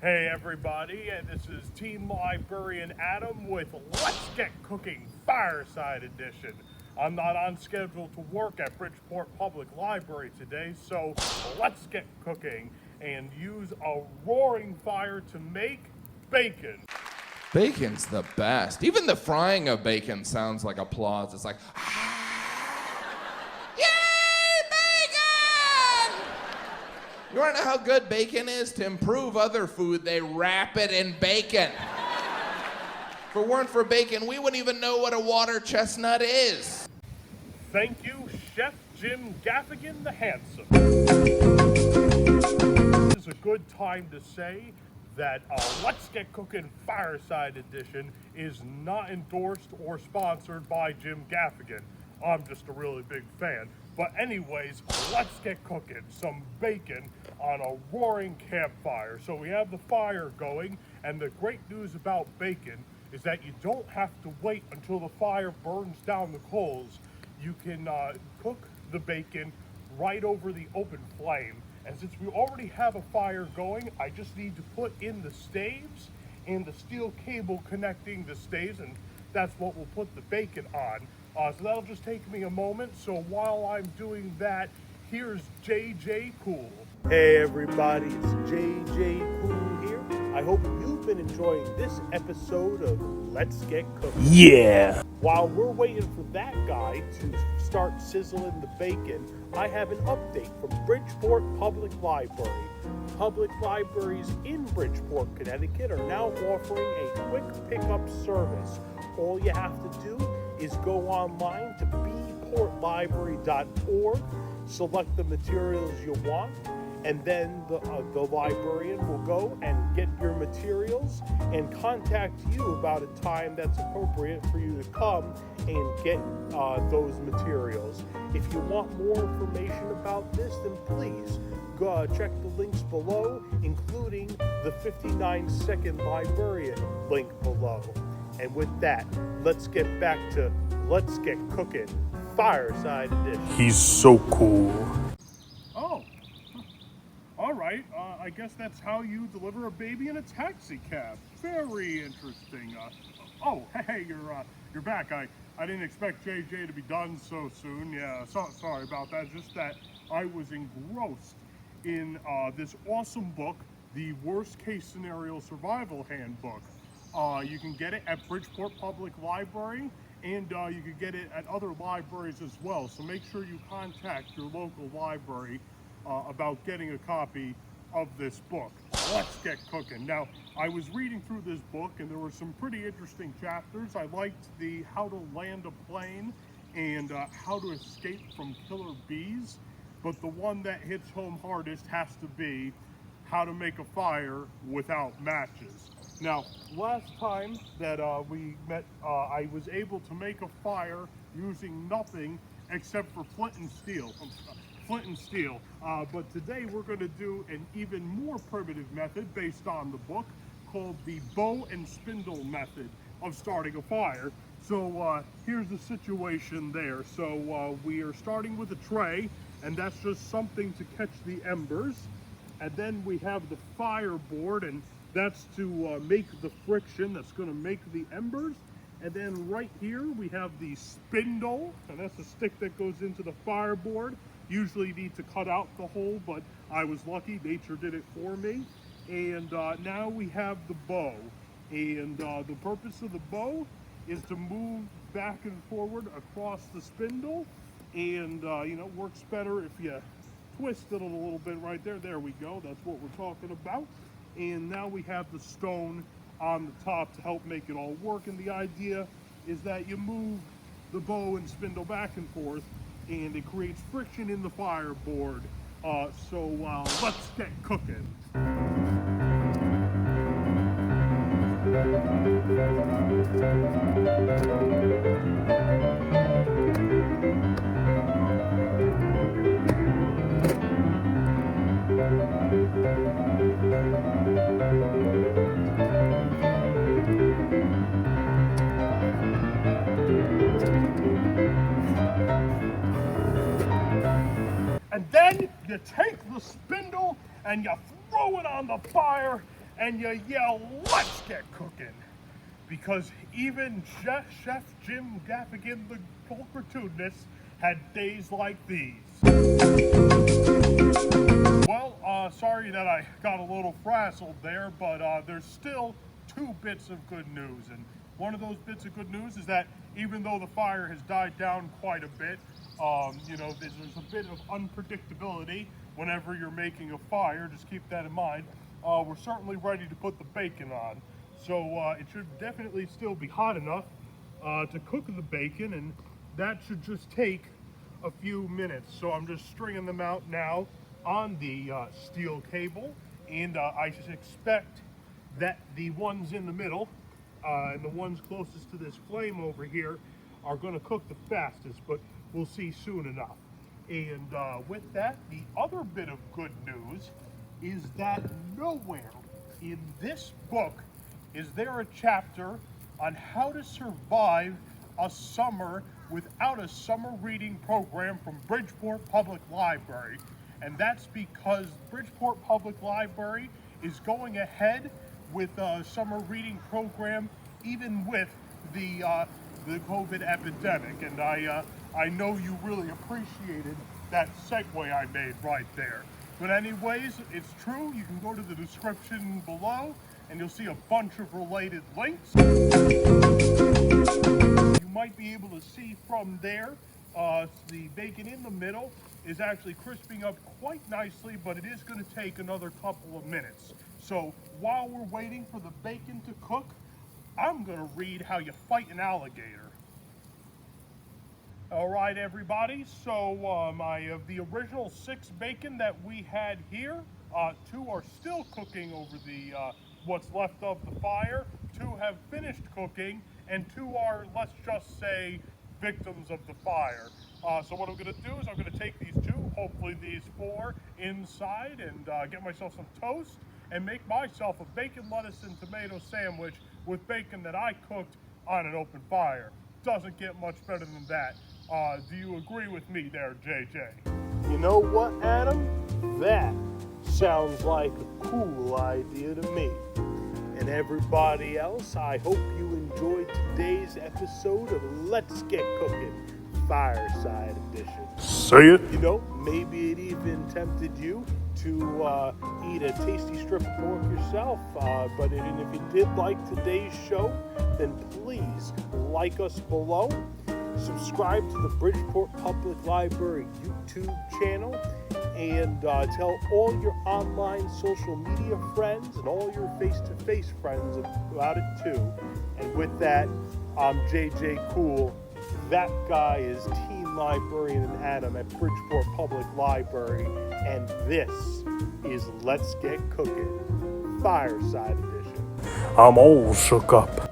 Hey everybody, and this is Teen Librarian Adam with Let's Get Cooking Fireside Edition. I'm not on schedule to work at Bridgeport Public Library today, so let's get cooking and use a roaring fire to make bacon. Bacon's the best. Even the frying of bacon sounds like applause. It's like, yay, bacon! You wanna know how good bacon is? To improve other food, they wrap it in bacon. If it weren't for bacon, we wouldn't even know what a water chestnut is. Thank you, Chef Jim Gaffigan the Handsome. This is a good time to say that Let's Get Cookin' Fireside Edition is not endorsed or sponsored by Jim Gaffigan. I'm just a really big fan. But anyways, let's get cooking. Some bacon on a roaring campfire. So we have the fire going, and the great news about bacon is that you don't have to wait until the fire burns down the coals. You can cook the bacon right over the open flame. And since we already have a fire going, I just need to put in the staves and the steel cable connecting the staves, and that's what we'll put the bacon on. So that'll just take me a moment. So while I'm doing that, here's JJ Cool. Hey everybody, it's JJ Cool here. I hope you've been enjoying this episode of Let's Get Cooking. Yeah! While we're waiting for that guy to start sizzling the bacon, I have an update from Bridgeport Public Library. Public libraries in Bridgeport, Connecticut are now offering a quick pickup service. All you have to do is go online to bportlibrary.org, select the materials you want, and then the librarian will go and get your materials and contact you about a time that's appropriate for you to come and get those materials. If you want more information about this, then please go check the links below, including the 59-second librarian link below. And with that, let's get back to Let's Get Cookin' Fireside Edition. He's so cool. Oh, all right. I guess that's how you deliver a baby in a taxi cab. Very interesting. Oh, hey, you're back. I didn't expect JJ to be done so soon. Yeah, sorry about that. Just that I was engrossed in this awesome book, the Worst-Case Scenario Survival Handbook. You can get it at Bridgeport Public Library, and you can get it at other libraries as well. So make sure you contact your local library about getting a copy of this book. Let's get cooking. Now, I was reading through this book, and there were some pretty interesting chapters. I liked the how to land a plane and how to escape from killer bees. But the one that hits home hardest has to be how to make a fire without matches. Now, last time that we met, I was able to make a fire using nothing except for flint and steel. But today we're going to do an even more primitive method based on the book called the bow and spindle method of starting a fire. So here's the situation there. So we are starting with a tray, and that's just something to catch the embers. And then we have the fireboard, and that's to make the friction that's going to make the embers. And then right here we have the spindle, and that's the stick that goes into the fireboard. Usually you need to cut out the hole, but I was lucky, nature did it for me. And now we have the bow. And the purpose of the bow is to move back and forward across the spindle. And works better if you twist it a little bit right there. There we go, that's what we're talking about. And now we have the stone on the top to help make it all work. And the idea is that you move the bow and spindle back and forth, and it creates friction in the fireboard. So let's get cooking. And then you take the spindle and you throw it on the fire, and you yell, "Let's get cooking!" Because even Chef Jim Gaffigan, the pulchritudinous, had days like these. Well, sorry that I got a little frazzled there, but there's still 2 bits of good news. And one of those bits of good news is that even though the fire has died down quite a bit, you know, there's a bit of unpredictability whenever you're making a fire. Just keep that in mind. We're certainly ready to put the bacon on. So it should definitely still be hot enough to cook the bacon, and that should just take a few minutes. So I'm just stringing them out now on the steel cable, and I just expect that the ones in the middle and the ones closest to this flame over here are going to cook the fastest, but we'll see soon enough. And with that, the other bit of good news is that nowhere in this book is there a chapter on how to survive a summer without a summer reading program from Bridgeport Public Library. And that's because Bridgeport Public Library is going ahead with a summer reading program even with the COVID epidemic. And I know you really appreciated that segue I made right there. But anyways, it's true. You can go to the description below and you'll see a bunch of related links. You might be able to see from there, the bacon in the middle is actually crisping up quite nicely, but it is going to take another couple of minutes. So while we're waiting for the bacon to cook, I'm going to read how you fight an alligator. All right, everybody, so of the original 6 bacon that we had here, 2 are still cooking over the what's left of the fire, 2 have finished cooking, and 2 are, let's just say, victims of the fire. So what I'm going to do is I'm going to take these 2, hopefully these 4, inside and get myself some toast and make myself a bacon, lettuce, and tomato sandwich with bacon that I cooked on an open fire. Doesn't get much better than that. Do you agree with me there, JJ? You know what, Adam? That sounds like a cool idea to me. And everybody else, I hope you enjoyed today's episode of Let's Get Cookin' Fireside Edition. See ya. You know, maybe it even tempted you to eat a tasty strip of pork yourself. But if you did like today's show, then please like us below. Subscribe to the Bridgeport Public Library YouTube channel, and tell all your online social media friends and all your face-to-face friends about it too. And with that, I'm JJ Cool. That guy is Teen Librarian Adam at Bridgeport Public Library, and this is Let's Get Cookin' Fireside Edition. I'm all shook up.